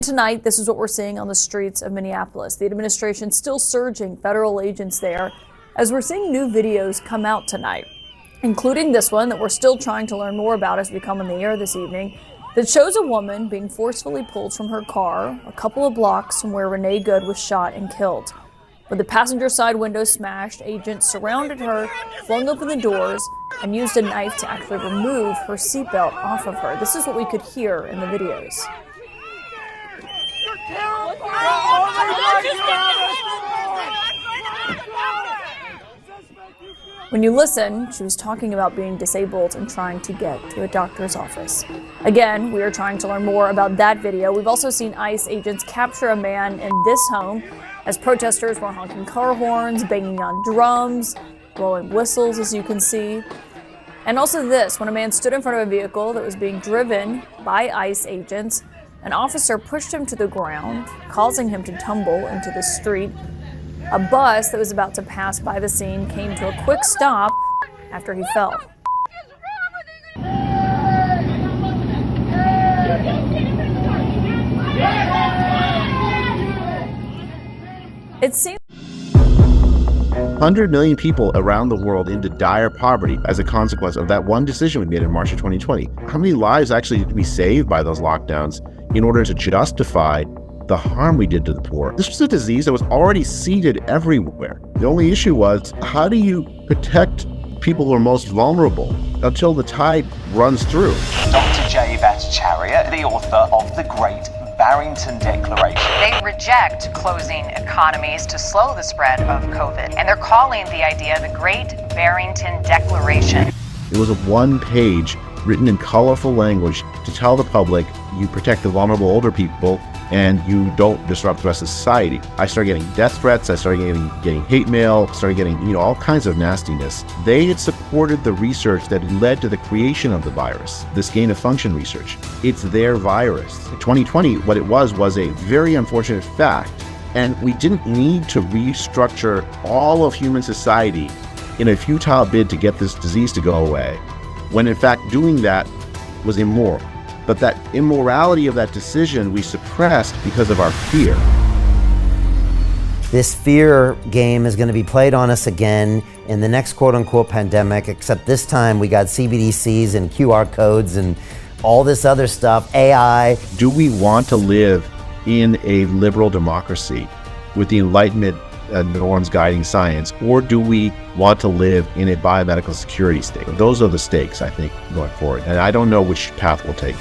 Tonight, this is what we're seeing on the streets of Minneapolis. The administration still surging federal agents there as we're seeing new videos come out tonight, including this one that we're still trying to learn more about as we come on the air this evening, that shows a woman being forcefully pulled from her car a couple of blocks from where Renee Good was shot and killed. With the passenger side window smashed, agents surrounded her, flung open the doors, and used a knife to actually remove her seatbelt off of her. This is what we could hear in the videos. When you listen, she was talking about being disabled and trying to get to a doctor's office. Again, we are trying to learn more about that video. We've also seen ICE agents capture a man in this home as protesters were honking car horns, banging on drums, blowing whistles, as you can see. And also this, when a man stood in front of a vehicle that was being driven by ICE agents, an officer pushed him to the ground, causing him to tumble into the street. A bus that was about to pass by the scene came to a quick stop after he fell. It seems 100 million people around the world into dire poverty as a consequence of that one decision we made in March of 2020. How many lives actually did we save by those lockdowns in order to justify the harm we did to the poor? This was a disease that was already seeded everywhere. The only issue was, how do you protect people who are most vulnerable until the tide runs through? Dr. Jay Bhattacharya, the author of The Great Barrington Declaration. They reject closing economies to slow the spread of COVID, and they're calling the idea the Great Barrington Declaration. It was a one-page written in colorful language to tell the public you protect the vulnerable older people and you don't disrupt the rest of society. I started getting death threats, I started getting hate mail, started getting all kinds of nastiness. They had supported the research that had led to the creation of the virus, this gain-of-function research. It's their virus. In 2020, what it was a very unfortunate fact, and we didn't need to restructure all of human society in a futile bid to get this disease to go away, when in fact doing that was immoral. But that immorality of that decision we suppressed because of our fear. This fear game is going to be played on us again in the next quote-unquote pandemic, except this time we got CBDCs and QR codes and all this other stuff, AI. Do we want to live in a liberal democracy with the Enlightenment norms guiding science, or do we want to live in a biomedical security state? Those are the stakes, I think, going forward. And I don't know which path we'll take.